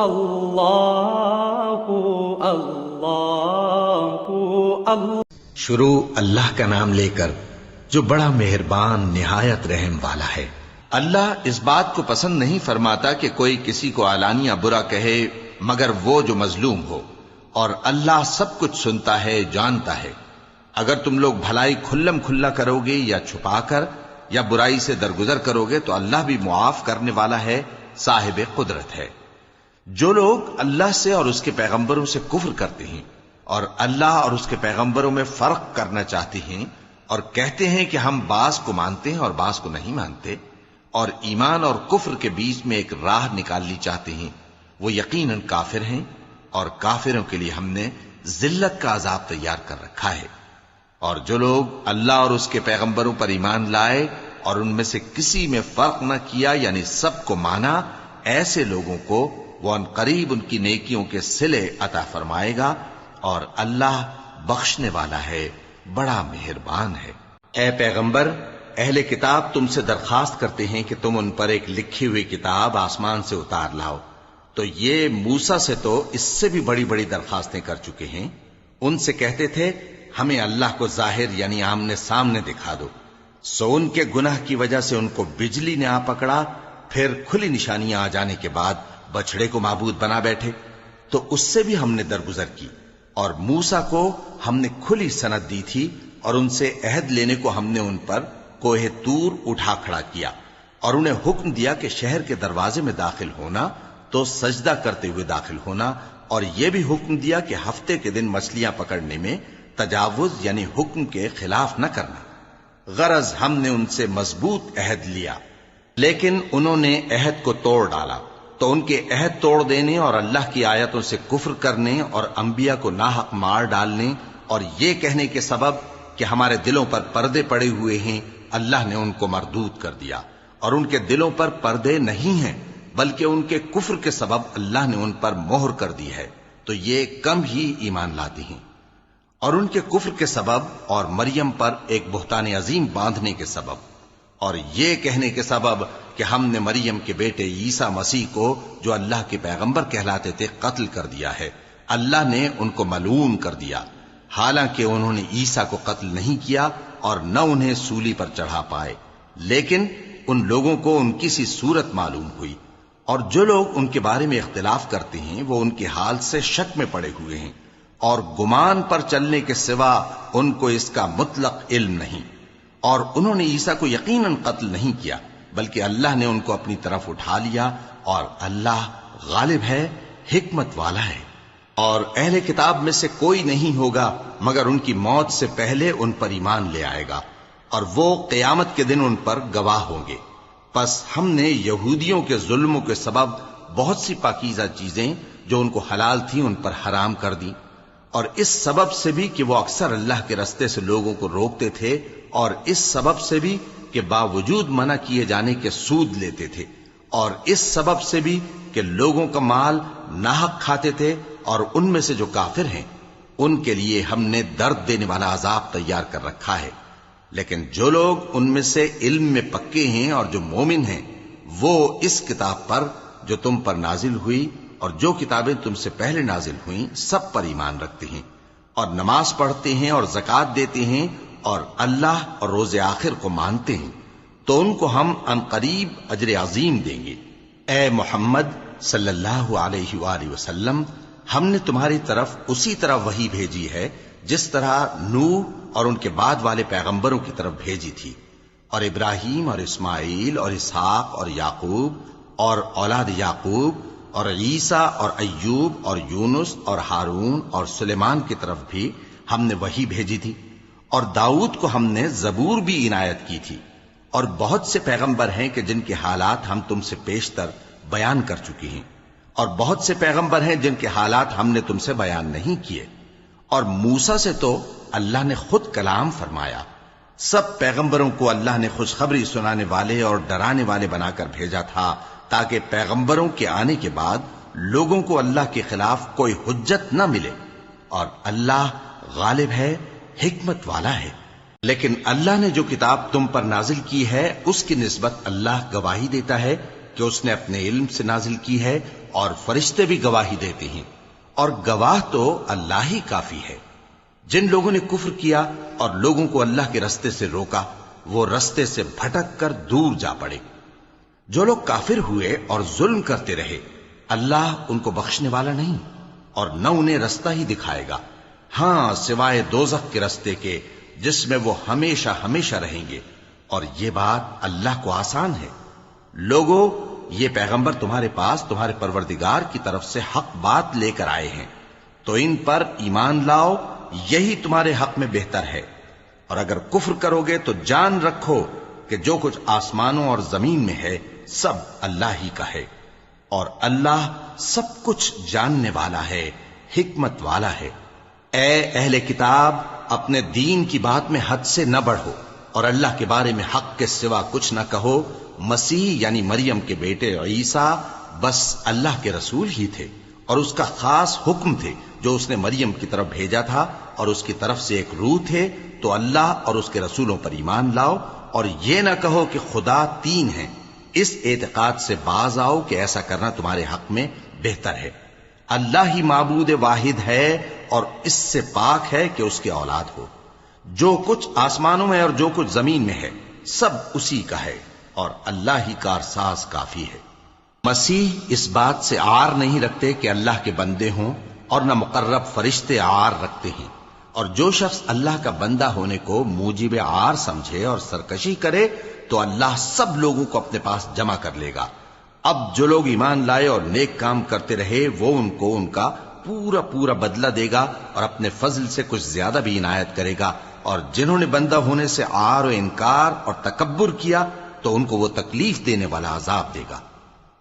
اللہ اللہ اللہ۔ شروع اللہ کا نام لے کر جو بڑا مہربان نہایت رحم والا ہے۔ اللہ اس بات کو پسند نہیں فرماتا کہ کوئی کسی کو علانیہ برا کہے مگر وہ جو مظلوم ہو، اور اللہ سب کچھ سنتا ہے، جانتا ہے۔ اگر تم لوگ بھلائی کھلم کھلا کرو گے یا چھپا کر یا برائی سے درگزر کرو گے تو اللہ بھی معاف کرنے والا ہے، صاحب قدرت ہے۔ جو لوگ اللہ سے اور اس کے پیغمبروں سے کفر کرتے ہیں اور اللہ اور اس کے پیغمبروں میں فرق کرنا چاہتے ہیں اور کہتے ہیں کہ ہم بعض کو مانتے ہیں اور بعض کو نہیں مانتے، اور ایمان اور کفر کے بیچ میں ایک راہ نکالنی چاہتے ہیں، وہ یقیناً کافر ہیں، اور کافروں کے لیے ہم نے ذلت کا عذاب تیار کر رکھا ہے۔ اور جو لوگ اللہ اور اس کے پیغمبروں پر ایمان لائے اور ان میں سے کسی میں فرق نہ کیا، یعنی سب کو مانا، ایسے لوگوں کو وہ ان قریب ان کی نیکیوں کے صلے عطا فرمائے گا، اور اللہ بخشنے والا ہے، بڑا مہربان ہے۔ اے پیغمبر، اہل کتاب تم سے درخواست کرتے ہیں کہ تم ان پر ایک لکھی ہوئی کتاب آسمان سے اتار لاؤ، تو یہ موسیٰ سے تو اس سے بھی بڑی بڑی درخواستیں کر چکے ہیں۔ ان سے کہتے تھے ہمیں اللہ کو ظاہر یعنی آمنے سامنے دکھا دو، سو ان کے گناہ کی وجہ سے ان کو بجلی نے آ پکڑا، پھر کھلی نشانیاں آ جانے کے بعد بچڑے کو معبود بنا بیٹھے، تو اس سے بھی ہم نے درگزر کی۔ اور موسیٰ کو ہم نے کھلی سند دی تھی، اور ان سے عہد لینے کو ہم نے ان پر کوہ طور اٹھا کھڑا کیا، اور انہیں حکم دیا کہ شہر کے دروازے میں داخل ہونا تو سجدہ کرتے ہوئے داخل ہونا، اور یہ بھی حکم دیا کہ ہفتے کے دن مچھلیاں پکڑنے میں تجاوز یعنی حکم کے خلاف نہ کرنا۔ غرض ہم نے ان سے مضبوط عہد لیا، لیکن انہوں نے عہد کو توڑ ڈالا، تو ان کے عہد توڑ دینے اور اللہ کی آیتوں سے کفر کرنے اور انبیاء کو ناحق مار ڈالنے اور یہ کہنے کے سبب کہ ہمارے دلوں پر پردے پڑے ہوئے ہیں، اللہ نے ان کو مردود کر دیا، اور ان کے دلوں پر پردے نہیں ہیں بلکہ ان کے کفر کے سبب اللہ نے ان پر مہر کر دی ہے، تو یہ کم ہی ایمان لاتے ہیں۔ اور ان کے کفر کے سبب اور مریم پر ایک بہتان عظیم باندھنے کے سبب اور یہ کہنے کے سبب کہ ہم نے مریم کے بیٹے عیسیٰ مسیح کو جو اللہ کے پیغمبر کہلاتے تھے قتل کر دیا ہے، اللہ نے ان کو ملعون کر دیا، حالانکہ انہوں نے عیسیٰ کو قتل نہیں کیا اور نہ انہیں سولی پر چڑھا پائے، لیکن ان لوگوں کو ان کی سی صورت معلوم ہوئی۔ اور جو لوگ ان کے بارے میں اختلاف کرتے ہیں وہ ان کے حال سے شک میں پڑے ہوئے ہیں، اور گمان پر چلنے کے سوا ان کو اس کا مطلق علم نہیں، اور انہوں نے عیسیٰ کو یقیناً قتل نہیں کیا بلکہ اللہ نے ان کو اپنی طرف اٹھا لیا، اور اللہ غالب ہے، حکمت والا ہے۔ اور اہل کتاب میں سے کوئی نہیں ہوگا مگر ان کی موت سے پہلے ان پر ایمان لے آئے گا، اور وہ قیامت کے دن ان پر گواہ ہوں گے۔ پس ہم نے یہودیوں کے ظلموں کے سبب بہت سی پاکیزہ چیزیں جو ان کو حلال تھیں ان پر حرام کر دیں، اور اس سبب سے بھی کہ وہ اکثر اللہ کے رستے سے لوگوں کو روکتے تھے، اور اس سبب سے بھی کہ باوجود منع کیے جانے کے سود لیتے تھے، اور اس سبب سے بھی کہ لوگوں کا مال ناحق کھاتے تھے، اور ان میں سے جو کافر ہیں ان کے لیے ہم نے درد دینے والا عذاب تیار کر رکھا ہے۔ لیکن جو لوگ ان میں سے علم میں پکے ہیں اور جو مومن ہیں وہ اس کتاب پر جو تم پر نازل ہوئی اور جو کتابیں تم سے پہلے نازل ہوئیں سب پر ایمان رکھتے ہیں، اور نماز پڑھتے ہیں اور زکوٰۃ دیتے ہیں اور اللہ اور روز آخر کو مانتے ہیں، تو ان کو ہم عنقریب اجر عظیم دیں گے۔ اے محمد صلی اللہ علیہ وآلہ وسلم، ہم نے تمہاری طرف اسی طرح وحی بھیجی ہے جس طرح نوح اور ان کے بعد والے پیغمبروں کی طرف بھیجی تھی، اور ابراہیم اور اسماعیل اور اسحاق اور یعقوب اور اولاد یعقوب اور عیسیٰ اور ایوب اور یونس اور ہارون اور سلیمان کی طرف بھی ہم نے وحی بھیجی تھی، اور داؤد کو ہم نے زبور بھی عنایت کی تھی، اور بہت سے پیغمبر ہیں کہ جن کے حالات ہم تم سے پیشتر بیان کر چکے ہیں، اور بہت سے پیغمبر ہیں جن کے حالات ہم نے تم سے بیان نہیں کیے، اور موسیٰ سے تو اللہ نے خود کلام فرمایا۔ سب پیغمبروں کو اللہ نے خوشخبری سنانے والے اور ڈرانے والے بنا کر بھیجا تھا تاکہ پیغمبروں کے آنے کے بعد لوگوں کو اللہ کے خلاف کوئی حجت نہ ملے، اور اللہ غالب ہے، حکمت والا ہے۔ لیکن اللہ نے جو کتاب تم پر نازل کی ہے اس کی نسبت اللہ گواہی دیتا ہے کہ اس نے اپنے علم سے نازل کی ہے اور فرشتے بھی گواہی دیتے ہیں، اور گواہ تو اللہ ہی کافی ہے۔ جن لوگوں نے کفر کیا اور لوگوں کو اللہ کے رستے سے روکا، وہ رستے سے بھٹک کر دور جا پڑے۔ جو لوگ کافر ہوئے اور ظلم کرتے رہے، اللہ ان کو بخشنے والا نہیں اور نہ انہیں رستہ ہی دکھائے گا، ہاں سوائے دوزخ کے رستے کے جس میں وہ ہمیشہ ہمیشہ رہیں گے، اور یہ بات اللہ کو آسان ہے۔ لوگوں، یہ پیغمبر تمہارے پاس تمہارے پروردگار کی طرف سے حق بات لے کر آئے ہیں، تو ان پر ایمان لاؤ، یہی تمہارے حق میں بہتر ہے، اور اگر کفر کرو گے تو جان رکھو کہ جو کچھ آسمانوں اور زمین میں ہے سب اللہ ہی کا ہے، اور اللہ سب کچھ جاننے والا ہے، حکمت والا ہے۔ اے اہل کتاب، اپنے دین کی بات میں حد سے نہ بڑھو، اور اللہ کے بارے میں حق کے سوا کچھ نہ کہو۔ مسیح یعنی مریم کے بیٹے عیسیٰ بس اللہ کے رسول ہی تھے، اور اس کا خاص حکم تھے جو اس نے مریم کی طرف بھیجا تھا، اور اس کی طرف سے ایک روح تھے۔ تو اللہ اور اس کے رسولوں پر ایمان لاؤ، اور یہ نہ کہو کہ خدا تین ہیں۔ اس اعتقاد سے باز آؤ کہ ایسا کرنا تمہارے حق میں بہتر ہے۔ اللہ ہی معبود واحد ہے، اور اس سے پاک ہے کہ اس کی اولاد ہو۔ جو کچھ آسمانوں میں اور جو کچھ زمین میں ہے سب اسی کا ہے، اور اللہ ہی کارساز کافی ہے۔ مسیح اس بات سے عار نہیں رکھتے کہ اللہ کے بندے ہوں، اور نہ مقرب فرشتے عار رکھتے ہیں، اور جو شخص اللہ کا بندہ ہونے کو موجب عار سمجھے اور سرکشی کرے تو اللہ سب لوگوں کو اپنے پاس جمع کر لے گا۔ اب جو لوگ ایمان لائے اور نیک کام کرتے رہے وہ ان کو ان کا پورا پورا بدلہ دے گا، اور اپنے فضل سے کچھ زیادہ بھی عنایت کرے گا، اور جنہوں نے بندہ ہونے سے عار و انکار اور تکبر کیا تو ان کو وہ تکلیف دینے والا عذاب دے گا،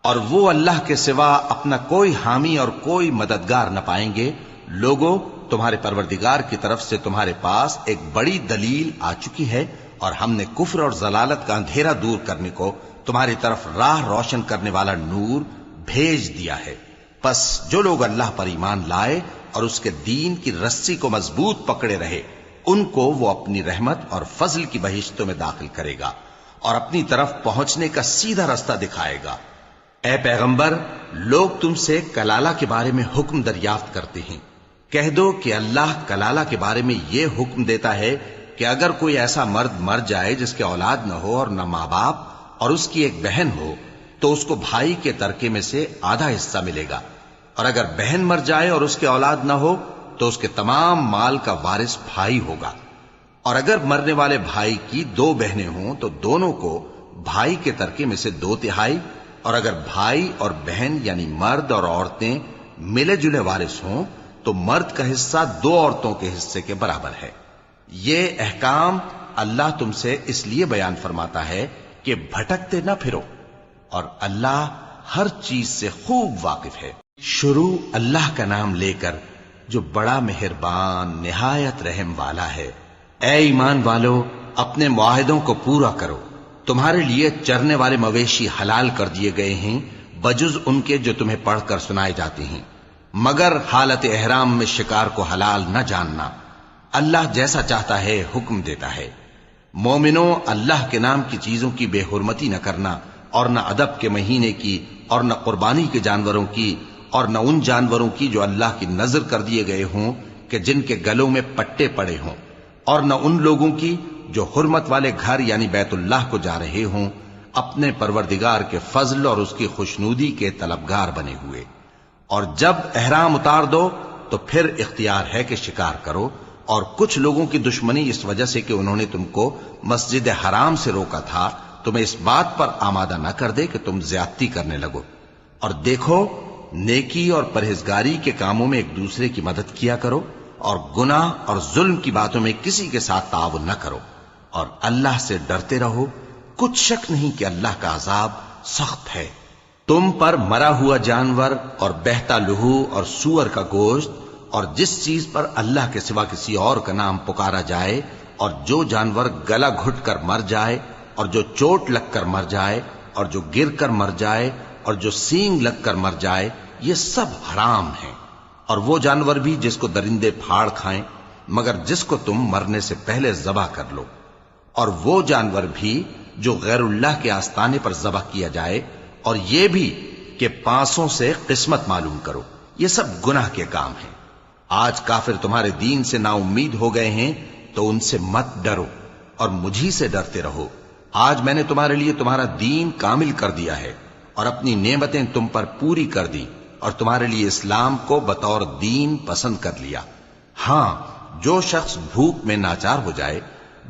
اور وہ اللہ کے سوا اپنا کوئی حامی اور کوئی مددگار نہ پائیں گے۔ لوگوں، تمہارے پروردگار کی طرف سے تمہارے پاس ایک بڑی دلیل آ چکی ہے، اور ہم نے کفر اور ضلالت کا اندھیرا دور کرنے کو تمہاری طرف راہ روشن کرنے والا نور بھیج دیا ہے۔ پس جو لوگ اللہ پر ایمان لائے اور اس کے دین کی رسی کو مضبوط پکڑے رہے، ان کو وہ اپنی رحمت اور فضل کی بہشتوں میں داخل کرے گا، اور اپنی طرف پہنچنے کا سیدھا رستہ دکھائے گا۔ اے پیغمبر، لوگ تم سے کلالہ کے بارے میں حکم دریافت کرتے ہیں۔ کہہ دو کہ اللہ کلالہ کے بارے میں یہ حکم دیتا ہے کہ اگر کوئی ایسا مرد مر جائے جس کے اولاد نہ ہو اور نہ ماں باپ، اور اس کی ایک بہن ہو، تو اس کو بھائی کے ترکے میں سے آدھا حصہ ملے گا، اور اگر بہن مر جائے اور اس کے اولاد نہ ہو تو اس کے تمام مال کا وارث بھائی ہوگا، اور اگر مرنے والے بھائی کی دو بہنیں ہوں تو دونوں کو بھائی کے ترکے میں سے 2/3، اور اگر بھائی اور بہن یعنی مرد اور عورتیں ملے جلے وارث ہوں تو مرد کا حصہ 2 عورتوں کے حصے کے برابر ہے۔ یہ احکام اللہ تم سے اس لیے بیان فرماتا ہے کہ بھٹکتے نہ پھرو، اور اللہ ہر چیز سے خوب واقف ہے۔ شروع اللہ کا نام لے کر جو بڑا مہربان نہایت رحم والا ہے۔ اے ایمان والو، اپنے معاہدوں کو پورا کرو۔ تمہارے لیے چرنے والے مویشی حلال کر دیے گئے ہیں بجز ان کے جو تمہیں پڑھ کر سنائے جاتے ہیں، مگر حالت احرام میں شکار کو حلال نہ جاننا۔ اللہ جیسا چاہتا ہے حکم دیتا ہے۔ مومنوں، اللہ کے نام کی چیزوں کی بے حرمتی نہ کرنا، اور نہ ادب کے مہینے کی، اور نہ قربانی کے جانوروں کی، اور نہ ان جانوروں کی جو اللہ کی نذر کر دیے گئے ہوں کہ جن کے گلوں میں پٹے پڑے ہوں، اور نہ ان لوگوں کی جو حرمت والے گھر یعنی بیت اللہ کو جا رہے ہوں، اپنے پروردگار کے فضل اور اس کی خوشنودی کے طلبگار بنے ہوئے۔ اور جب احرام اتار دو تو پھر اختیار ہے کہ شکار کرو، اور کچھ لوگوں کی دشمنی اس وجہ سے کہ انہوں نے تم کو مسجد حرام سے روکا تھا تمہیں اس بات پر آمادہ نہ کر دے کہ تم زیادتی کرنے لگو۔ اور دیکھو، نیکی اور پرہیزگاری کے کاموں میں ایک دوسرے کی مدد کیا کرو، اور گناہ اور ظلم کی باتوں میں کسی کے ساتھ تعاون نہ کرو، اور اللہ سے ڈرتے رہو۔ کچھ شک نہیں کہ اللہ کا عذاب سخت ہے۔ تم پر مرا ہوا جانور اور بہتا لہو اور سور کا گوشت، اور جس چیز پر اللہ کے سوا کسی اور کا نام پکارا جائے، اور جو جانور گلا گھٹ کر مر جائے، اور جو چوٹ لگ کر مر جائے، اور جو گر کر مر جائے، اور جو سینگ لگ کر مر جائے، یہ سب حرام ہیں۔ اور وہ جانور بھی جس کو درندے پھاڑ کھائیں، مگر جس کو تم مرنے سے پہلے ذبح کر لو، اور وہ جانور بھی جو غیر اللہ کے آستانے پر ذبح کیا جائے، اور یہ بھی کہ پانسوں سے قسمت معلوم کرو، یہ سب گناہ کے کام ہیں۔ آج کافر تمہارے دین سے نا امید ہو گئے ہیں تو ان سے مت ڈرو اور مجھی سے ڈرتے رہو۔ آج میں نے تمہارے لیے تمہارا دین کامل کر دیا ہے اور اپنی نعمتیں تم پر پوری کر دی اور تمہارے لیے اسلام کو بطور دین پسند کر لیا۔ ہاں، جو شخص بھوک میں ناچار ہو جائے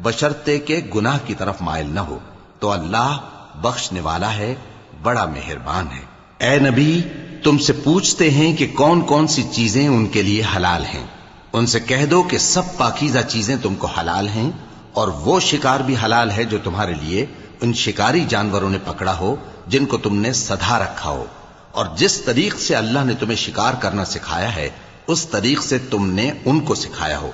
بشرطے کہ گناہ کی طرف مائل نہ ہو تو اللہ بخشنے والا ہے، بڑا مہربان ہے۔ اے نبی، تم سے پوچھتے ہیں کہ کون کون سی چیزیں ان کے لیے حلال ہیں، ان سے کہہ دو کہ سب پاکیزہ چیزیں تم کو حلال ہیں، اور وہ شکار بھی حلال ہے جو تمہارے لیے ان شکاری جانوروں نے پکڑا ہو جن کو تم نے سدھا رکھا ہو، اور جس طریق سے اللہ نے تمہیں شکار کرنا سکھایا ہے اس طریق سے تم نے ان کو سکھایا ہو،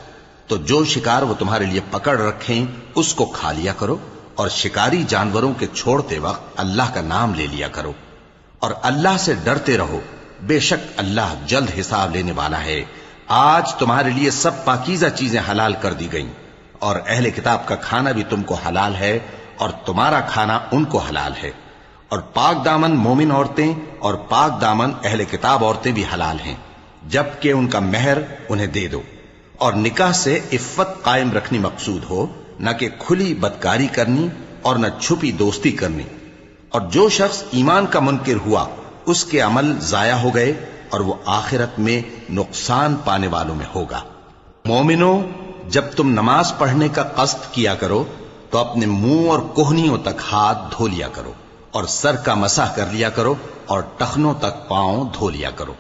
تو جو شکار وہ تمہارے لیے پکڑ رکھیں اس کو کھا لیا کرو، اور شکاری جانوروں کے چھوڑتے وقت اللہ کا نام لے لیا کرو، اور اللہ سے ڈرتے رہو، بے شک اللہ جلد حساب لینے والا ہے۔ آج تمہارے لیے سب پاکیزہ چیزیں حلال کر دی گئیں، اور اہل کتاب کا کھانا بھی تم کو حلال ہے اور تمہارا کھانا ان کو حلال ہے، اور پاک دامن مومن عورتیں اور پاک دامن اہل کتاب عورتیں بھی حلال ہیں، جبکہ ان کا مہر انہیں دے دو، اور نکاح سے عفت قائم رکھنی مقصود ہو، نہ کہ کھلی بدکاری کرنی اور نہ چھپی دوستی کرنی۔ اور جو شخص ایمان کا منکر ہوا اس کے عمل ضائع ہو گئے اور وہ آخرت میں نقصان پانے والوں میں ہوگا۔ مومنوں، جب تم نماز پڑھنے کا قصد کیا کرو تو اپنے منہ اور کوہنیوں تک ہاتھ دھو لیا کرو، اور سر کا مسح کر لیا کرو، اور ٹخنوں تک پاؤں دھو لیا کرو،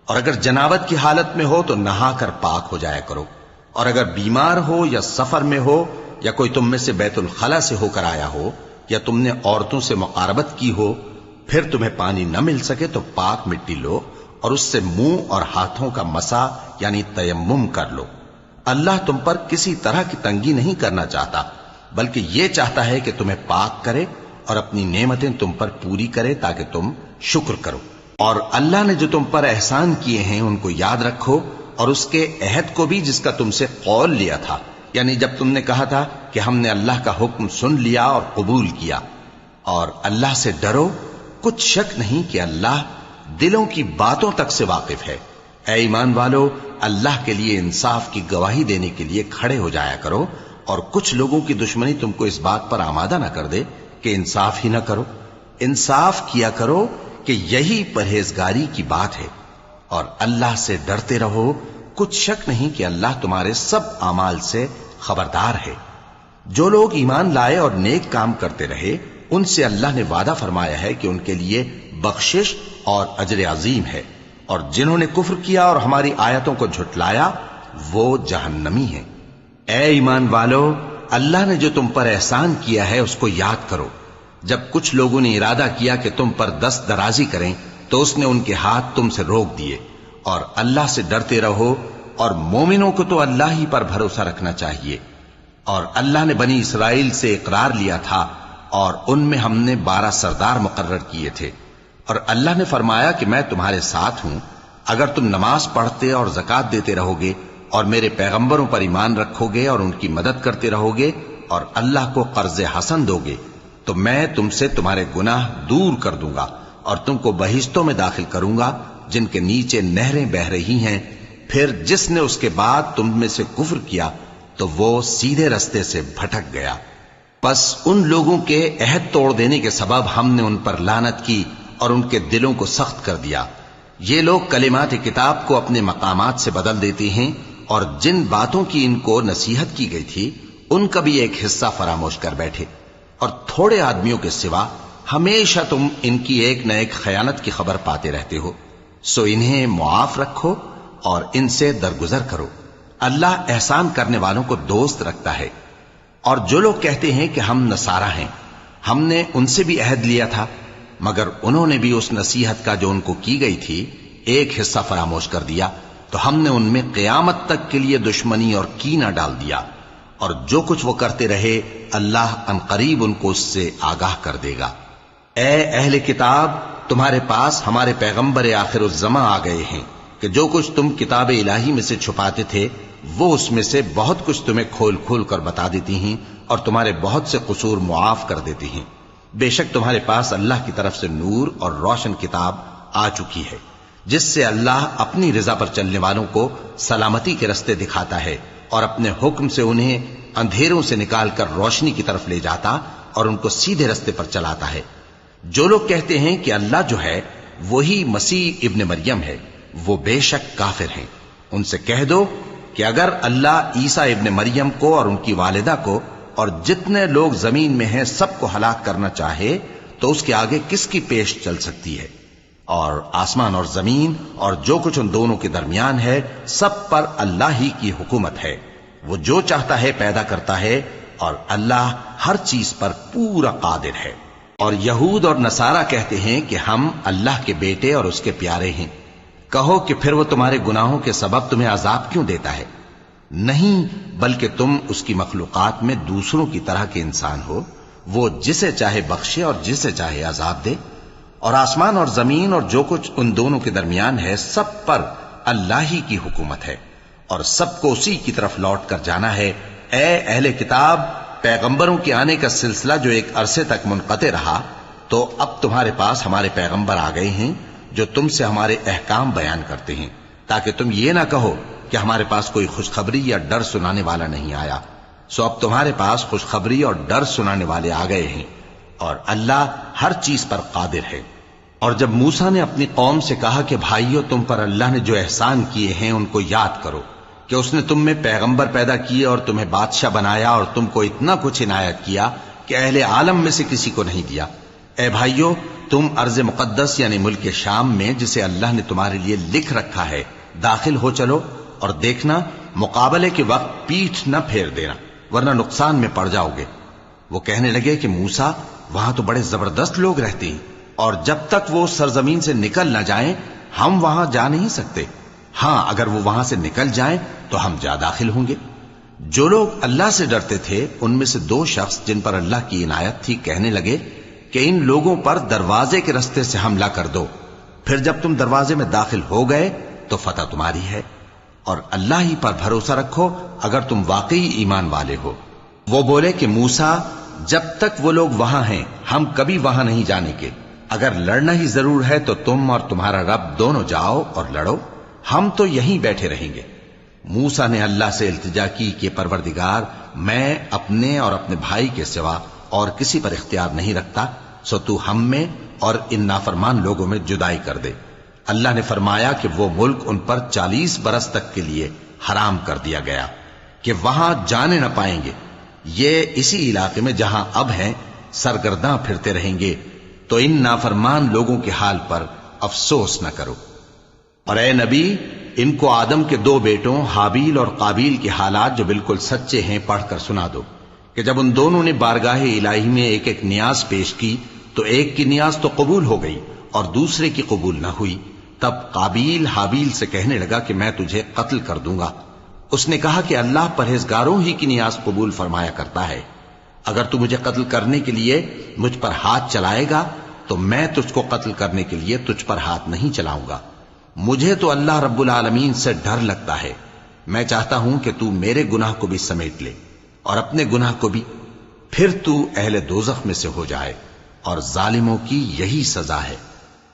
اور اگر جنابت کی حالت میں ہو تو نہا کر پاک ہو جایا کرو، اور اگر بیمار ہو یا سفر میں ہو یا کوئی تم میں سے بیت الخلا سے ہو کر آیا ہو یا تم نے عورتوں سے مقاربت کی ہو، پھر تمہیں پانی نہ مل سکے تو پاک مٹی لو اور اس سے منہ اور ہاتھوں کا مسح یعنی تیمم کر لو۔ اللہ تم پر کسی طرح کی تنگی نہیں کرنا چاہتا، بلکہ یہ چاہتا ہے کہ تمہیں پاک کرے اور اپنی نعمتیں تم پر پوری کرے تاکہ تم شکر کرو۔ اور اللہ نے جو تم پر احسان کیے ہیں ان کو یاد رکھو، اور اس کے عہد کو بھی جس کا تم سے قول لیا تھا، یعنی جب تم نے کہا تھا کہ ہم نے اللہ کا حکم سن لیا اور قبول کیا۔ اور اللہ سے ڈرو، کچھ شک نہیں کہ اللہ دلوں کی باتوں تک سے واقف ہے۔ اے ایمان والو، اللہ کے لیے انصاف کی گواہی دینے کے لیے کھڑے ہو جایا کرو، اور کچھ لوگوں کی دشمنی تم کو اس بات پر آمادہ نہ کر دے کہ انصاف ہی نہ کرو۔ انصاف کیا کرو کہ یہی پرہیزگاری کی بات ہے، اور اللہ سے ڈرتے رہو، کچھ شک نہیں کہ اللہ تمہارے سب اعمال سے خبردار ہے۔ جو لوگ ایمان لائے اور نیک کام کرتے رہے ان سے اللہ نے وعدہ فرمایا ہے کہ ان کے لیے بخشش اور اجر عظیم ہے، اور جنہوں نے کفر کیا اور ہماری آیتوں کو جھٹلایا وہ جہنمی ہیں۔ اے ایمان والو، اللہ نے جو تم پر احسان کیا ہے اس کو یاد کرو۔ جب کچھ لوگوں نے ارادہ کیا کہ تم پر دست درازی کریں تو اس نے ان کے ہاتھ تم سے روک دیے، اور اللہ سے ڈرتے رہو، اور مومنوں کو تو اللہ ہی پر بھروسہ رکھنا چاہیے۔ اور اللہ نے بنی اسرائیل سے اقرار لیا تھا اور ان میں ہم نے 12 سردار مقرر کیے تھے، اور اللہ نے فرمایا کہ میں تمہارے ساتھ ہوں، اگر تم نماز پڑھتے اور زکوٰۃ دیتے رہو گے اور میرے پیغمبروں پر ایمان رکھو گے اور ان کی مدد کرتے رہو گے اور اللہ کو قرض حسن دو گے تو میں تم سے تمہارے گناہ دور کر دوں گا اور تم کو بہشتوں میں داخل کروں گا جن کے نیچے نہریں بہ رہی ہیں۔ پھر جس نے اس کے بعد تم میں سے کفر کیا تو وہ سیدھے رستے سے بھٹک گیا۔ پس ان لوگوں کے عہد توڑ دینے کے سبب ہم نے ان پر لعنت کی اور ان کے دلوں کو سخت کر دیا۔ یہ لوگ کلمات کتاب کو اپنے مقامات سے بدل دیتے ہیں، اور جن باتوں کی ان کو نصیحت کی گئی تھی ان کا بھی ایک حصہ فراموش کر بیٹھے، اور تھوڑے آدمیوں کے سوا ہمیشہ تم ان کی ایک نہ ایک خیانت کی خبر پاتے رہتے ہو، سو انہیں معاف رکھو اور ان سے درگزر کرو۔ اللہ احسان کرنے والوں کو دوست رکھتا ہے۔ اور جو لوگ کہتے ہیں کہ ہم نصارہ ہیں، ہم نے ان سے بھی عہد لیا تھا، مگر انہوں نے بھی اس نصیحت کا جو ان کو کی گئی تھی ایک حصہ فراموش کر دیا، تو ہم نے ان میں قیامت تک کے لیے دشمنی اور کینہ ڈال دیا، اور جو کچھ وہ کرتے رہے اللہ عنقریب ان کو اس سے آگاہ کر دے گا۔ اے اہل کتاب، تمہارے پاس ہمارے پیغمبر آخر الزماں آ گئے ہیں کہ جو کچھ تم کتاب الہی میں سے چھپاتے تھے وہ اس میں سے بہت کچھ تمہیں کھول کھول کر بتا دیتی ہیں اور تمہارے بہت سے قصور معاف کر دیتی ہیں۔ بے شک تمہارے پاس اللہ کی طرف سے نور اور روشن کتاب آ چکی ہے، جس سے اللہ اپنی رضا پر چلنے والوں کو سلامتی کے رستے دکھاتا ہے اور اپنے حکم سے انہیں اندھیروں سے نکال کر روشنی کی طرف لے جاتا اور ان کو سیدھے رستے پر چلاتا ہے۔ جو لوگ کہتے ہیں کہ اللہ جو ہے وہی مسیح ابن مریم ہے، وہ بے شک کافر ہیں۔ ان سے کہہ دو کہ اگر اللہ عیسیٰ ابن مریم کو اور ان کی والدہ کو اور جتنے لوگ زمین میں ہیں سب کو ہلاک کرنا چاہے تو اس کے آگے کس کی پیش چل سکتی ہے؟ اور آسمان اور زمین اور جو کچھ ان دونوں کے درمیان ہے سب پر اللہ ہی کی حکومت ہے۔ وہ جو چاہتا ہے پیدا کرتا ہے اور اللہ ہر چیز پر پورا قادر ہے۔ اور یہود اور نصارہ کہتے ہیں کہ ہم اللہ کے بیٹے اور اس کے پیارے ہیں۔ کہو کہ پھر وہ تمہارے گناہوں کے سبب تمہیں عذاب کیوں دیتا ہے؟ نہیں، بلکہ تم اس کی مخلوقات میں دوسروں کی طرح کے انسان ہو، وہ جسے چاہے بخشے اور جسے چاہے عذاب دے۔ اور آسمان اور زمین اور جو کچھ ان دونوں کے درمیان ہے سب پر اللہ ہی کی حکومت ہے اور سب کو اسی کی طرف لوٹ کر جانا ہے۔ اے اہل کتاب، پیغمبروں کے آنے کا سلسلہ جو ایک عرصے تک منقطع رہا، تو اب تمہارے پاس ہمارے پیغمبر آ گئے ہیں جو تم سے ہمارے احکام بیان کرتے ہیں، تاکہ تم یہ نہ کہو کہ ہمارے پاس کوئی خوشخبری یا ڈر سنانے والا نہیں آیا۔ سو اب تمہارے پاس خوشخبری اور ڈر سنانے والے آ گئے ہیں، اور اللہ ہر چیز پر قادر ہے۔ اور جب موسیٰ نے اپنی قوم سے کہا کہ بھائیو، تم پر اللہ نے جو احسان کیے ہیں ان کو یاد کرو، کہ اس نے تم میں پیغمبر پیدا کیے اور تمہیں بادشاہ بنایا اور تم کو اتنا کچھ عنایت کیا کہ اہل عالم میں سے کسی کو نہیں دیا۔ اے بھائیو، تم ارض مقدس یعنی ملک شام میں، جسے اللہ نے تمہارے لیے لکھ رکھا ہے، داخل ہو چلو، اور دیکھنا مقابلے کے وقت پیٹھ نہ پھیر دینا، ورنہ نقصان میں پڑ جاؤ گے۔ وہ کہنے لگے کہ موسیٰ، وہاں تو بڑے زبردست لوگ رہتے ہیں، اور جب تک وہ سرزمین سے نکل نہ جائیں ہم وہاں جا نہیں سکتے۔ ہاں، اگر وہ وہاں سے نکل جائیں تو ہم جا داخل ہوں گے۔ جو لوگ اللہ سے ڈرتے تھے ان میں سے دو شخص جن پر اللہ کی عنایت تھی کہنے لگے کہ ان لوگوں پر دروازے کے رستے سے حملہ کر دو، پھر جب تم دروازے میں داخل ہو گئے تو فتح تمہاری ہے، اور اللہ ہی پر بھروسہ رکھو اگر تم واقعی ایمان والے ہو۔ وہ بولے کہ موسیٰ، جب تک وہ لوگ وہاں ہیں ہم کبھی وہاں نہیں جانے کے، اگر لڑنا ہی ضرور ہے تو تم اور تمہارا رب دونوں جاؤ اور لڑو، ہم تو یہیں بیٹھے رہیں گے۔ موسیٰ نے اللہ سے التجا کی کہ پروردگار، میں اپنے اور اپنے بھائی کے سوا اور کسی پر اختیار نہیں رکھتا، سو تو ہم میں اور ان نافرمان لوگوں میں جدائی کر دے۔ اللہ نے فرمایا کہ وہ ملک ان پر 40 برس تک کے لیے حرام کر دیا گیا کہ وہاں جانے نہ پائیں گے۔ یہ اسی علاقے میں جہاں اب ہیں سرگرداں پھرتے رہیں گے، تو ان نافرمان لوگوں کے حال پر افسوس نہ کرو۔ اور اے نبی، ان کو آدم کے 2 بیٹوں حابیل اور قابیل کے حالات جو بالکل سچے ہیں پڑھ کر سنا دو، کہ جب ان دونوں نے بارگاہ الہی میں ایک ایک نیاز پیش کی تو ایک کی نیاز تو قبول ہو گئی اور دوسرے کی قبول نہ ہوئی۔ تب قابیل حابیل سے کہنے لگا کہ میں تجھے قتل کر دوں گا۔ اس نے کہا کہ اللہ پرہیزگاروں ہی کی نیاز قبول فرمایا کرتا ہے، اگر تو مجھے قتل کرنے کے لیے مجھ پر ہاتھ چلائے گا تو میں تجھ کو قتل کرنے کے لیے تجھ پر ہاتھ نہیں چلاؤں گا۔ مجھے تو اللہ رب العالمین سے ڈر لگتا ہے، میں چاہتا ہوں کہ تو میرے گناہ کو بھی سمیٹ لے اور اپنے گناہ کو بھی، پھر تو اہل دوزخ میں سے ہو جائے، اور ظالموں کی یہی سزا ہے۔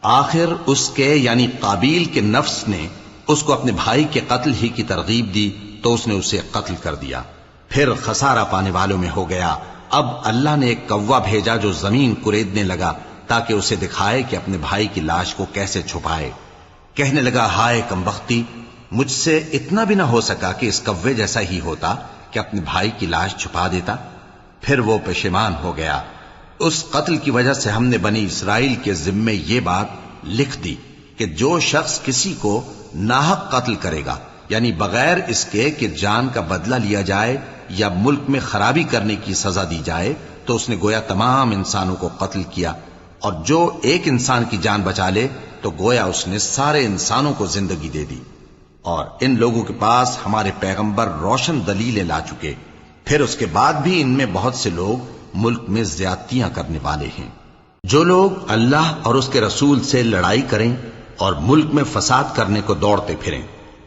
آخر اس کے یعنی قابیل کے نفس نے اس کو اپنے بھائی کے قتل ہی کی ترغیب دی تو اس نے اسے قتل کر دیا، پھر خسارہ پانے والوں میں ہو گیا۔ اب اللہ نے ایک کوا بھیجا جو زمین کریدنے لگا تاکہ اسے دکھائے کہ اپنے بھائی کی لاش کو کیسے چھپائے۔ کہنے لگا، ہائے کمبختی، مجھ سے اتنا بھی نہ ہو سکا کہ اس کوے جیسا ہی ہوتا کہ اپنے بھائی کی لاش چھپا دیتا۔ پھر وہ پشیمان ہو گیا۔ اس قتل کی وجہ سے ہم نے بنی اسرائیل کے ذمے یہ بات لکھ دی کہ جو شخص کسی کو ناحق قتل کرے گا، یعنی بغیر اس کے کہ جان کا بدلہ لیا جائے یا ملک میں خرابی کرنے کی سزا دی جائے، تو اس نے گویا تمام انسانوں کو قتل کیا، اور جو ایک انسان کی جان بچا لے تو گویا اس نے سارے انسانوں کو زندگی دے دی۔ اور ان لوگوں کے پاس ہمارے پیغمبر روشن دلیلیں لا چکے، پھر اس کے بعد بھی ان میں بہت سے لوگ ملک میں زیادتیاں کرنے والے ہیں۔ جو لوگ اللہ اور اس کے رسول سے لڑائی کریں اور ملک میں فساد کرنے کو دوڑتے پھریں،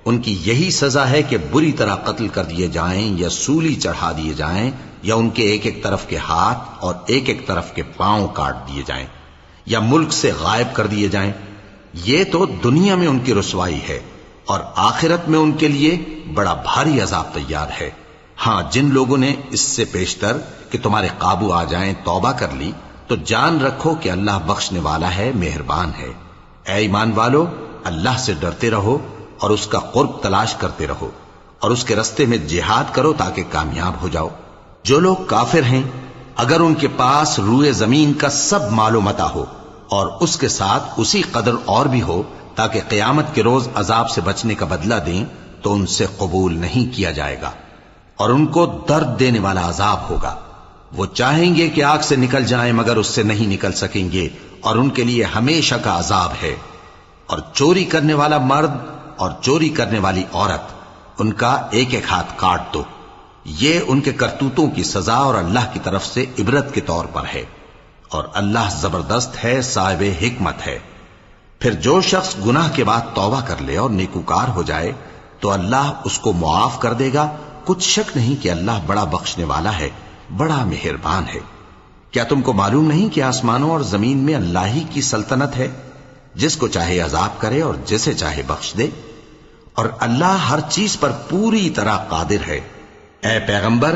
ان کی یہی سزا ہے کہ بری طرح قتل کر دیے جائیں یا سولی چڑھا دیے جائیں یا ان کے ایک ایک طرف کے ہاتھ اور ایک ایک طرف کے پاؤں کاٹ دیے جائیں یا ملک سے غائب کر دیے جائیں۔ یہ تو دنیا میں ان کی رسوائی ہے، اور آخرت میں ان کے لیے بڑا بھاری عذاب تیار ہے۔ ہاں، جن لوگوں نے اس سے پیشتر کہ تمہارے قابو آ جائیں توبہ کر لی تو جان رکھو کہ اللہ بخشنے والا ہے، مہربان ہے۔ اے ایمان والو، اللہ سے ڈرتے رہو اور اس کا قرب تلاش کرتے رہو اور اس کے رستے میں جہاد کرو تاکہ کامیاب ہو جاؤ۔ جو لوگ کافر ہیں، اگر ان کے پاس روئے زمین کا سب مال و متاع ہو اور اس کے ساتھ اسی قدر اور بھی ہو تاکہ قیامت کے روز عذاب سے بچنے کا بدلہ دیں، تو ان سے قبول نہیں کیا جائے گا اور ان کو درد دینے والا عذاب ہوگا۔ وہ چاہیں گے کہ آگ سے نکل جائیں مگر اس سے نہیں نکل سکیں گے، اور ان کے لیے ہمیشہ کا عذاب ہے۔ اور چوری کرنے والا مرد اور چوری کرنے والی عورت، ان کا ایک ایک ہاتھ کاٹ دو۔ یہ ان کے کرتوتوں کی سزا اور اللہ کی طرف سے عبرت کے طور پر ہے، اور اللہ زبردست ہے، صاحب حکمت ہے۔ پھر جو شخص گناہ کے بعد توبہ کر لے اور نیکوکار ہو جائے تو اللہ اس کو معاف کر دے گا۔ کچھ شک نہیں کہ اللہ بڑا بخشنے والا ہے، بڑا مہربان ہے۔ کیا تم کو معلوم نہیں کہ آسمانوں اور زمین میں اللہ ہی کی سلطنت ہے، جس کو چاہے عذاب کرے اور جسے چاہے بخش دے، اور اللہ ہر چیز پر پوری طرح قادر ہے۔ اے پیغمبر،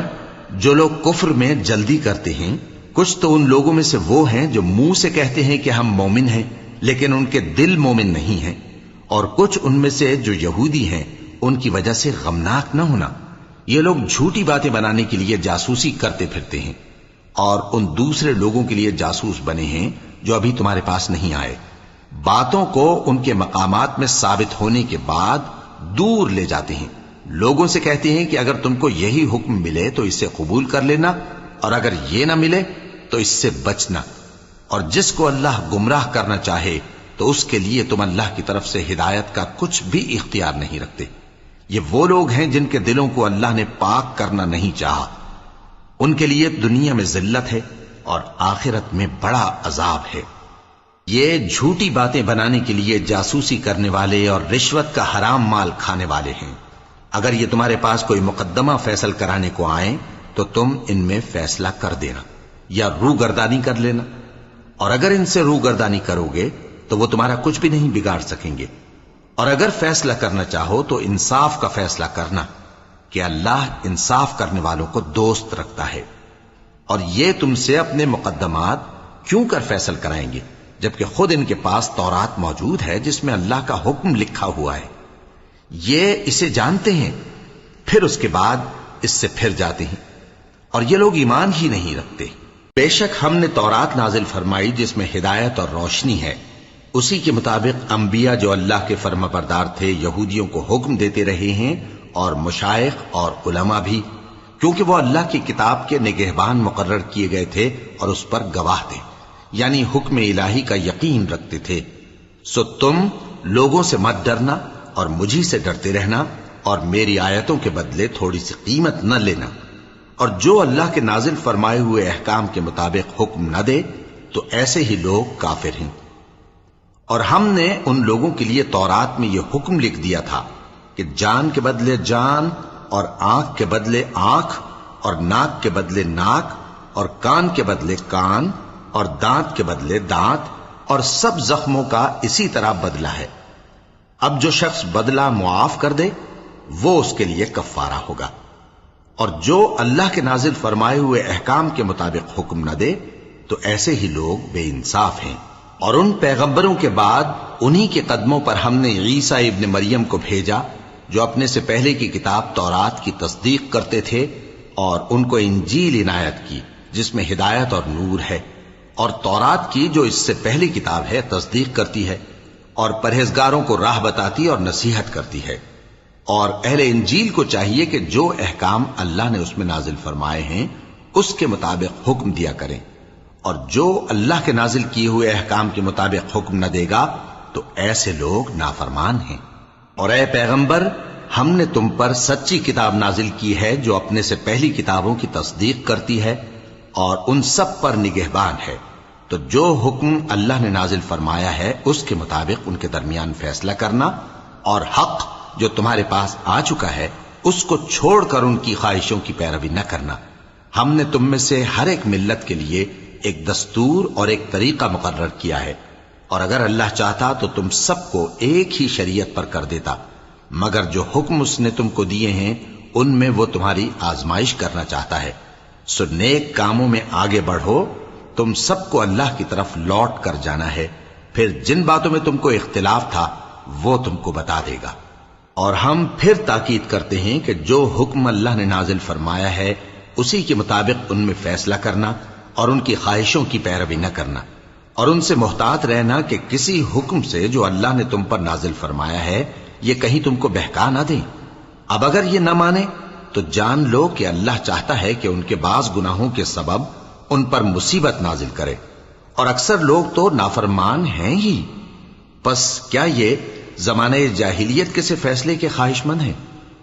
جو لوگ کفر میں جلدی کرتے ہیں، کچھ تو ان لوگوں میں سے وہ ہیں جو منہ سے کہتے ہیں کہ ہم مومن ہیں لیکن ان کے دل مومن نہیں ہیں، اور کچھ ان میں سے جو یہودی ہیں، ان کی وجہ سے غمناک نہ ہونا۔ یہ لوگ جھوٹی باتیں بنانے کے لیے جاسوسی کرتے پھرتے ہیں اور ان دوسرے لوگوں کے لیے جاسوس بنے ہیں جو ابھی تمہارے پاس نہیں آئے۔ باتوں کو ان کے مقامات میں ثابت ہونے کے بعد دور لے جاتے ہیں، لوگوں سے کہتے ہیں کہ اگر تم کو یہی حکم ملے تو اسے قبول کر لینا، اور اگر یہ نہ ملے تو اس سے بچنا، اور جس کو اللہ گمراہ کرنا چاہے تو اس کے لیے تم اللہ کی طرف سے ہدایت کا کچھ بھی اختیار نہیں رکھتے۔ یہ وہ لوگ ہیں جن کے دلوں کو اللہ نے پاک کرنا نہیں چاہا، ان کے لیے دنیا میں ذلت ہے اور آخرت میں بڑا عذاب ہے۔ یہ جھوٹی باتیں بنانے کے لیے جاسوسی کرنے والے اور رشوت کا حرام مال کھانے والے ہیں۔ اگر یہ تمہارے پاس کوئی مقدمہ فیصل کرانے کو آئیں تو تم ان میں فیصلہ کر دینا یا روگردانی کر لینا، اور اگر ان سے روگردانی کرو گے تو وہ تمہارا کچھ بھی نہیں بگاڑ سکیں گے۔ اور اگر فیصلہ کرنا چاہو تو انصاف کا فیصلہ کرنا، کہ اللہ انصاف کرنے والوں کو دوست رکھتا ہے۔ اور یہ تم سے اپنے مقدمات کیوں کر فیصل کرائیں گے جبکہ خود ان کے پاس تورات موجود ہے جس میں اللہ کا حکم لکھا ہوا ہے۔ یہ اسے جانتے ہیں، پھر اس کے بعد اس سے پھر جاتے ہیں، اور یہ لوگ ایمان ہی نہیں رکھتے۔ بے شک ہم نے تورات نازل فرمائی جس میں ہدایت اور روشنی ہے، اسی کے مطابق انبیاء جو اللہ کے فرما بردار تھے یہودیوں کو حکم دیتے رہے ہیں، اور مشائخ اور علماء بھی، کیونکہ وہ اللہ کی کتاب کے نگہبان مقرر کیے گئے تھے اور اس پر گواہ تھے، یعنی حکم الہی کا یقین رکھتے تھے۔ سو تم لوگوں سے مت ڈرنا اور مجھی سے ڈرتے رہنا، اور میری آیتوں کے بدلے تھوڑی سی قیمت نہ لینا، اور جو اللہ کے نازل فرمائے ہوئے احکام کے مطابق حکم نہ دے تو ایسے ہی لوگ کافر ہیں۔ اور ہم نے ان لوگوں کے لیے تورات میں یہ حکم لکھ دیا تھا کہ جان کے بدلے جان، اور آنکھ کے بدلے آنکھ، اور ناک کے بدلے ناک، اور کان کے بدلے کان، اور دانت کے بدلے دانت، اور سب زخموں کا اسی طرح بدلہ ہے۔ اب جو شخص بدلہ معاف کر دے وہ اس کے لیے کفارہ ہوگا، اور جو اللہ کے نازل فرمائے ہوئے احکام کے مطابق حکم نہ دے تو ایسے ہی لوگ بے انصاف ہیں۔ اور ان پیغمبروں کے بعد انہی کے قدموں پر ہم نے عیسیٰ ابن مریم کو بھیجا جو اپنے سے پہلے کی کتاب تورات کی تصدیق کرتے تھے، اور ان کو انجیل عنایت کی جس میں ہدایت اور نور ہے، اور تورات کی جو اس سے پہلی کتاب ہے تصدیق کرتی ہے، اور پرہیزگاروں کو راہ بتاتی اور نصیحت کرتی ہے۔ اور اہل انجیل کو چاہیے کہ جو احکام اللہ نے اس میں نازل فرمائے ہیں اس کے مطابق حکم دیا کریں، اور جو اللہ کے نازل کیے ہوئے احکام کے مطابق حکم نہ دے گا تو ایسے لوگ نافرمان ہیں۔ اور اے پیغمبر، ہم نے تم پر سچی کتاب نازل کی ہے جو اپنے سے پہلی کتابوں کی تصدیق کرتی ہے اور ان سب پر نگہبان ہے، تو جو حکم اللہ نے نازل فرمایا ہے اس کے مطابق ان کے درمیان فیصلہ کرنا، اور حق جو تمہارے پاس آ چکا ہے اس کو چھوڑ کر ان کی خواہشوں کی پیروی نہ کرنا۔ ہم نے تم میں سے ہر ایک ملت کے لیے ایک دستور اور ایک طریقہ مقرر کیا ہے، اور اگر اللہ چاہتا تو تم سب کو ایک ہی شریعت پر کر دیتا، مگر جو حکم اس نے تم کو دیے ہیں ان میں وہ تمہاری آزمائش کرنا چاہتا ہے۔ سو نیک کاموں میں آگے بڑھو، تم سب کو اللہ کی طرف لوٹ کر جانا ہے، پھر جن باتوں میں تم کو اختلاف تھا وہ تم کو بتا دے گا۔ اور ہم پھر تاکید کرتے ہیں کہ جو حکم اللہ نے نازل فرمایا ہے اسی کے مطابق ان میں فیصلہ کرنا اور ان کی خواہشوں کی پیروی نہ کرنا، اور ان سے محتاط رہنا کہ کسی حکم سے جو اللہ نے تم پر نازل فرمایا ہے یہ کہیں تم کو بہکا نہ دیں۔ اب اگر یہ نہ مانے تو جان لو کہ اللہ چاہتا ہے کہ ان کے بعض گناہوں کے سبب ان پر مصیبت نازل کرے، اور اکثر لوگ تو نافرمان ہیں ہی۔ پس کیا یہ زمانہ جاہلیت کے سے فیصلے کے خواہش مند ہیں؟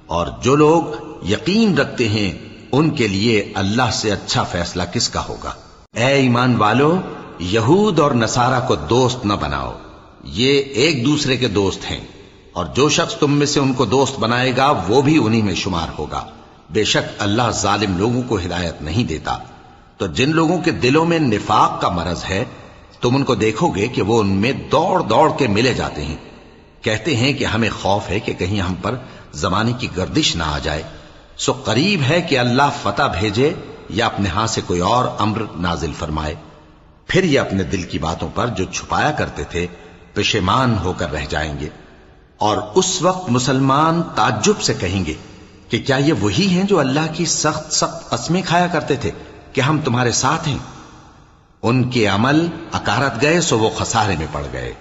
اور جو لوگ یقین رکھتے ہیں ان کے لیے اللہ سے اچھا فیصلہ کس کا ہوگا؟ اے ایمان والو، یہود اور نصارہ کو دوست نہ بناؤ، یہ ایک دوسرے کے دوست ہیں، اور جو شخص تم میں سے ان کو دوست بنائے گا وہ بھی انہی میں شمار ہوگا۔ بے شک اللہ ظالم لوگوں کو ہدایت نہیں دیتا۔ تو جن لوگوں کے دلوں میں نفاق کا مرض ہے تم ان کو دیکھو گے کہ وہ ان میں دوڑ دوڑ کے ملے جاتے ہیں، کہتے ہیں کہ ہمیں خوف ہے کہ کہیں ہم پر زمانے کی گردش نہ آ جائے۔ سو قریب ہے کہ اللہ فتح بھیجے یا اپنے ہاں سے کوئی اور امر نازل فرمائے، پھر یہ اپنے دل کی باتوں پر جو چھپایا کرتے تھے پشیمان ہو کر رہ جائیں گے۔ اور اس وقت مسلمان تعجب سے کہیں گے کہ کیا یہ وہی ہیں جو اللہ کی سخت سخت قسمیں کھایا کرتے تھے کہ ہم تمہارے ساتھ ہیں؟ ان کے عمل اکارت گئے سو وہ خسارے میں پڑ گئے۔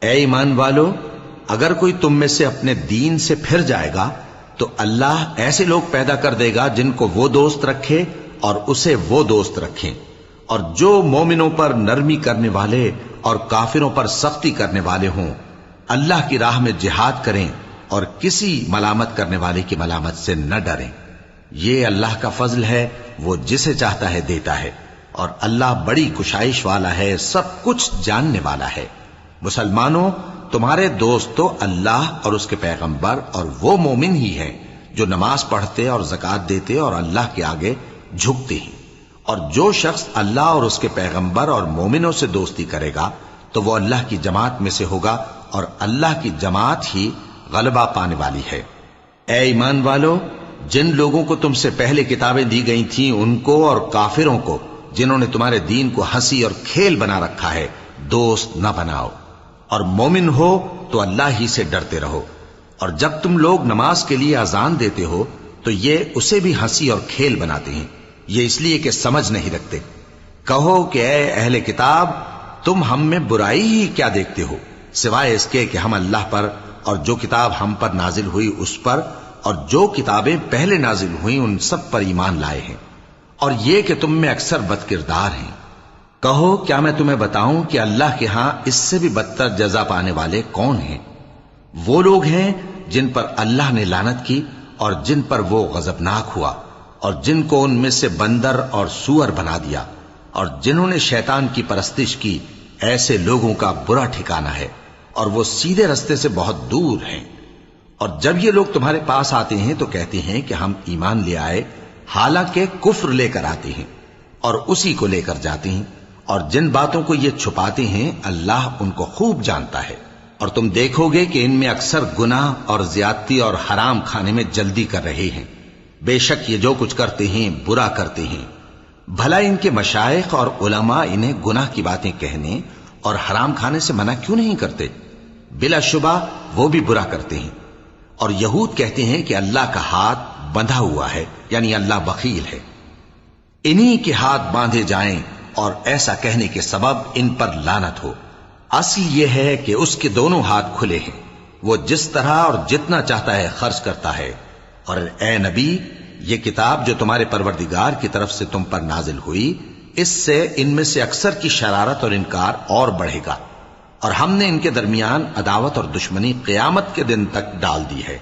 اے ایمان والو، اگر کوئی تم میں سے اپنے دین سے پھر جائے گا تو اللہ ایسے لوگ پیدا کر دے گا جن کو وہ دوست رکھے اور اسے وہ دوست رکھیں، اور جو مومنوں پر نرمی کرنے والے اور کافروں پر سختی کرنے والے ہوں، اللہ کی راہ میں جہاد کریں اور کسی ملامت کرنے والے کی ملامت سے نہ ڈریں۔ یہ اللہ کا فضل ہے، وہ جسے چاہتا ہے دیتا ہے، اور اللہ بڑی کشائش والا ہے، سب کچھ جاننے والا ہے۔ مسلمانوں، تمہارے دوست تو اللہ اور اس کے پیغمبر اور وہ مومن ہی ہیں جو نماز پڑھتے اور زکوٰۃ دیتے اور اللہ کے آگے جھکتے ہیں۔ اور جو شخص اللہ اور اس کے پیغمبر اور مومنوں سے دوستی کرے گا تو وہ اللہ کی جماعت میں سے ہوگا، اور اللہ کی جماعت ہی غلبہ پانے والی ہے۔ اے ایمان والو، جن لوگوں کو تم سے پہلے کتابیں دی گئی تھیں ان کو اور کافروں کو جنہوں نے تمہارے دین کو ہنسی اور کھیل بنا رکھا ہے دوست نہ بناؤ، اور مومن ہو تو اللہ ہی سے ڈرتے رہو۔ اور جب تم لوگ نماز کے لیے اذان دیتے ہو تو یہ اسے بھی ہنسی اور کھیل بناتے ہیں، یہ اس لیے کہ سمجھ نہیں رکھتے۔ کہو کہ اے اہل کتاب، تم ہم میں برائی ہی کیا دیکھتے ہو، سوائے اس کے کہ ہم اللہ پر اور جو کتاب ہم پر نازل ہوئی اس پر اور جو کتابیں پہلے نازل ہوئیں ان سب پر ایمان لائے ہیں، اور یہ کہ تم میں اکثر بد کردار ہیں۔ کہو کیا میں تمہیں بتاؤں کہ اللہ کے ہاں اس سے بھی بدتر جزا پانے والے کون ہیں؟ وہ لوگ ہیں جن پر اللہ نے لعنت کی اور جن پر وہ غضبناک ہوا، اور جن کو ان میں سے بندر اور سور بنا دیا، اور جنہوں نے شیطان کی پرستش کی، ایسے لوگوں کا برا ٹھکانہ ہے، اور وہ سیدھے رستے سے بہت دور ہیں۔ اور جب یہ لوگ تمہارے پاس آتے ہیں تو کہتے ہیں کہ ہم ایمان لے آئے، حالانکہ کفر لے کر آتے ہیں اور اسی کو لے کر جاتے ہیں، اور جن باتوں کو یہ چھپاتے ہیں اللہ ان کو خوب جانتا ہے۔ اور تم دیکھو گے کہ ان میں اکثر گناہ اور زیادتی اور حرام کھانے میں جلدی کر رہے ہیں، بے شک یہ جو کچھ کرتے ہیں برا کرتے ہیں۔ بھلا ان کے مشائخ اور علماء انہیں گناہ کی باتیں کہنے اور حرام کھانے سے منع کیوں نہیں کرتے؟ بلا شبہ وہ بھی برا کرتے ہیں۔ اور یہود کہتے ہیں کہ اللہ کا ہاتھ بندھا ہوا ہے، یعنی اللہ بخیل ہے، انہی کے ہاتھ باندھے جائیں، اور ایسا کہنے کے سبب ان پر لعنت ہو۔ اصل یہ ہے کہ اس کے دونوں ہاتھ کھلے ہیں، وہ جس طرح اور جتنا چاہتا ہے خرچ کرتا ہے۔ اور اے نبی، یہ کتاب جو تمہارے پروردگار کی طرف سے تم پر نازل ہوئی، اس سے ان میں سے اکثر کی شرارت اور انکار اور بڑھے گا، اور ہم نے ان کے درمیان عداوت اور دشمنی قیامت کے دن تک ڈال دی ہے۔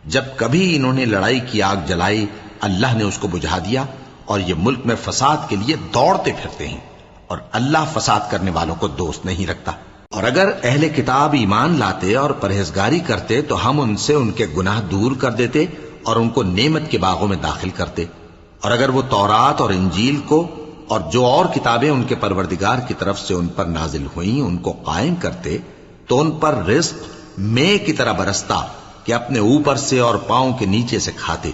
جب کبھی انہوں نے لڑائی کی آگ جلائی اللہ نے اس کو بجھا دیا، اور یہ ملک میں فساد کے لیے دوڑتے پھرتے ہیں، اور اللہ فساد کرنے والوں کو دوست نہیں رکھتا۔ اور اگر اہل کتاب ایمان لاتے اور پرہیزگاری کرتے تو ہم ان سے ان کے گناہ دور کر دیتے اور ان کو نعمت کے باغوں میں داخل کرتے۔ اور اگر وہ تورات اور انجیل کو اور جو اور کتابیں ان کے پروردگار کی طرف سے ان پر نازل ہوئیں ان کو قائم کرتے تو ان پر رزق مے کی طرح برستا کہ اپنے اوپر سے اور پاؤں کے نیچے سے کھاتے۔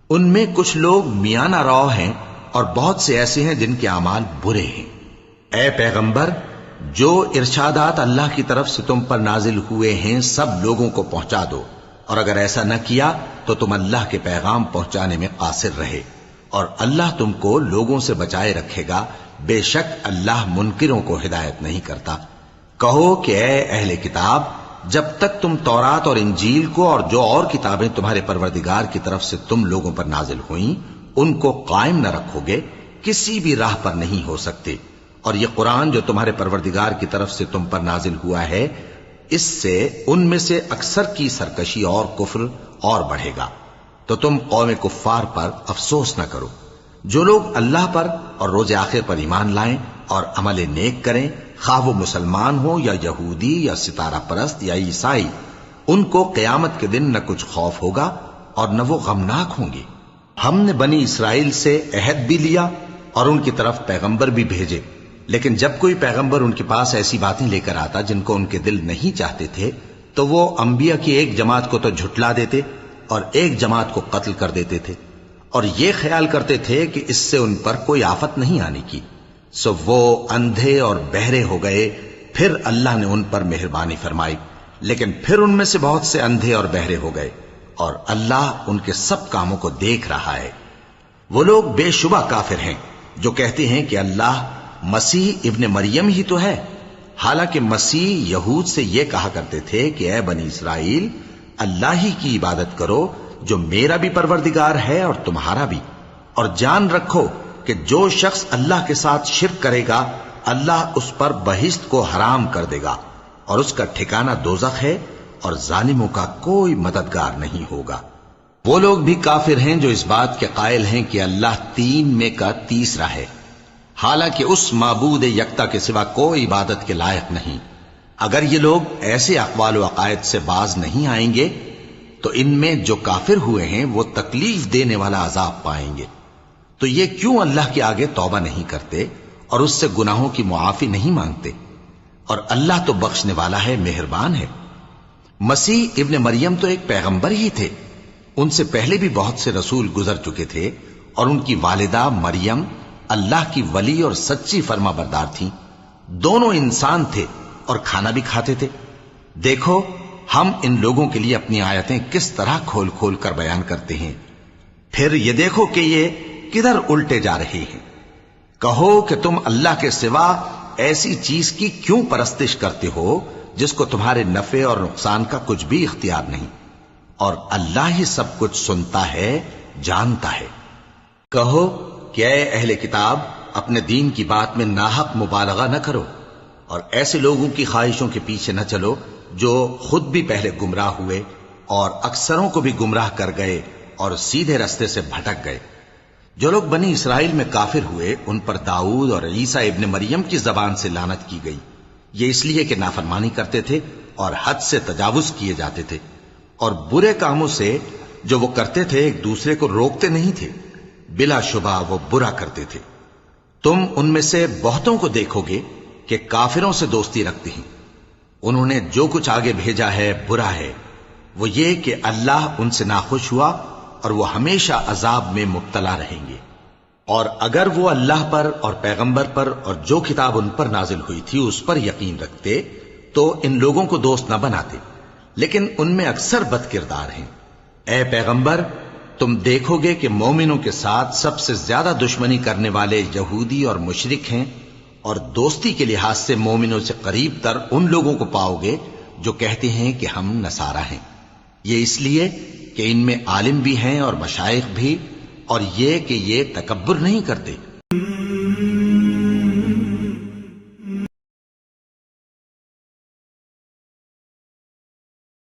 ان میں کچھ لوگ میانہ رو ہیں اور بہت سے ایسے ہیں جن کے اعمال برے ہیں۔ اے پیغمبر، جو ارشادات اللہ کی طرف سے تم پر نازل ہوئے ہیں سب لوگوں کو پہنچا دو، اور اگر ایسا نہ کیا تو تم اللہ کے پیغام پہنچانے میں قاصر رہے، اور اللہ تم کو لوگوں سے بچائے رکھے گا، بے شک اللہ منکروں کو ہدایت نہیں کرتا۔ کہو کہ اے اہل کتاب، جب تک تم تورات اور انجیل کو اور جو اور کتابیں تمہارے پروردگار کی طرف سے تم لوگوں پر نازل ہوئیں ان کو قائم نہ رکھو گے کسی بھی راہ پر نہیں ہو سکتے، اور یہ قرآن جو تمہارے پروردگار کی طرف سے تم پر نازل ہوا ہے اس سے ان میں سے اکثر کی سرکشی اور کفر اور بڑھے گا، تو تم قوم کفار پر افسوس نہ کرو۔ جو لوگ اللہ پر اور روز آخر پر ایمان لائیں اور عمل نیک کریں، خواہ وہ مسلمان ہو یا یہودی یا ستارہ پرست یا عیسائی، ان کو قیامت کے دن نہ کچھ خوف ہوگا اور نہ وہ غمناک ہوں گے۔ ہم نے بنی اسرائیل سے عہد بھی لیا اور ان کی طرف پیغمبر بھی بھیجے، لیکن جب کوئی پیغمبر ان کے پاس ایسی باتیں لے کر آتا جن کو ان کے دل نہیں چاہتے تھے تو وہ انبیاء کی ایک جماعت کو تو جھٹلا دیتے اور ایک جماعت کو قتل کر دیتے تھے، اور یہ خیال کرتے تھے کہ اس سے ان پر کوئی آفت نہیں آنے کی، سو وہ اندھے اور بہرے ہو گئے۔ پھر اللہ نے ان پر مہربانی فرمائی، لیکن پھر ان میں سے بہت سے اندھے اور بہرے ہو گئے، اور اللہ ان کے سب کاموں کو دیکھ رہا ہے۔ وہ لوگ بے شبہ کافر ہیں جو کہتے ہیں کہ اللہ مسیح ابن مریم ہی تو ہے، حالانکہ مسیح یہود سے یہ کہا کرتے تھے کہ اے بنی اسرائیل، اللہ ہی کی عبادت کرو جو میرا بھی پروردگار ہے اور تمہارا بھی، اور جان رکھو کہ جو شخص اللہ کے ساتھ شرک کرے گا اللہ اس پر بہشت کو حرام کر دے گا، اور اس کا ٹھکانہ دوزخ ہے، اور ظالموں کا کوئی مددگار نہیں ہوگا۔ وہ لوگ بھی کافر ہیں جو اس بات کے قائل ہیں کہ اللہ تین میں کا تیسرا ہے، حالانکہ اس معبود یکتا کے سوا کوئی عبادت کے لائق نہیں۔ اگر یہ لوگ ایسے اقوال و عقائد سے باز نہیں آئیں گے تو ان میں جو کافر ہوئے ہیں وہ تکلیف دینے والا عذاب پائیں گے۔ تو یہ کیوں اللہ کے آگے توبہ نہیں کرتے اور اس سے گناہوں کی معافی نہیں مانگتے؟ اور اللہ تو بخشنے والا ہے، مہربان ہے۔ مسیح ابن مریم تو ایک پیغمبر ہی تھے، ان سے پہلے بھی بہت سے رسول گزر چکے تھے، اور ان کی والدہ مریم اللہ کی ولی اور سچی فرما بردار تھیں، دونوں انسان تھے اور کھانا بھی کھاتے تھے۔ دیکھو ہم ان لوگوں کے لیے اپنی آیتیں کس طرح کھول کھول کر بیان کرتے ہیں، پھر یہ دیکھو کہ یہ کدھر الٹے جا رہے ہیں۔ کہو کہ تم اللہ کے سوا ایسی چیز کی کیوں پرستش کرتے ہو جس کو تمہارے نفع اور نقصان کا کچھ بھی اختیار نہیں، اور اللہ ہی سب کچھ سنتا ہے، جانتا ہے۔ کہو کہ اے اہل کتاب، اپنے دین کی بات میں ناحق مبالغہ نہ کرو، اور ایسے لوگوں کی خواہشوں کے پیچھے نہ چلو جو خود بھی پہلے گمراہ ہوئے اور اکثروں کو بھی گمراہ کر گئے اور سیدھے رستے سے بھٹک گئے۔ جو لوگ بنی اسرائیل میں کافر ہوئے ان پر داؤد اور عیسیٰ ابن مریم کی زبان سے لعنت کی گئی، یہ اس لیے کہ نافرمانی کرتے تھے اور حد سے تجاوز کیے جاتے تھے، اور برے کاموں سے جو وہ کرتے تھے ایک دوسرے کو روکتے نہیں تھے، بلا شبہ وہ برا کرتے تھے۔ تم ان میں سے بہتوں کو دیکھو گے کہ کافروں سے دوستی رکھتے ہیں، انہوں نے جو کچھ آگے بھیجا ہے برا ہے، وہ یہ کہ اللہ ان سے ناخوش ہوا اور وہ ہمیشہ عذاب میں مبتلا رہیں گے۔ اور اگر وہ اللہ پر اور پیغمبر پر اور جو کتاب ان پر نازل ہوئی تھی اس پر یقین رکھتے تو ان لوگوں کو دوست نہ بناتے، لیکن ان میں اکثر بد کردار ہیں۔ اے پیغمبر، تم دیکھو گے کہ مومنوں کے ساتھ سب سے زیادہ دشمنی کرنے والے یہودی اور مشرک ہیں، اور دوستی کے لحاظ سے مومنوں سے قریب تر ان لوگوں کو پاؤ گے جو کہتے ہیں کہ ہم نصارہ ہیں، یہ اس لیے کہ ان میں عالم بھی ہیں اور مشائخ بھی، اور یہ کہ یہ تکبر نہیں کرتے۔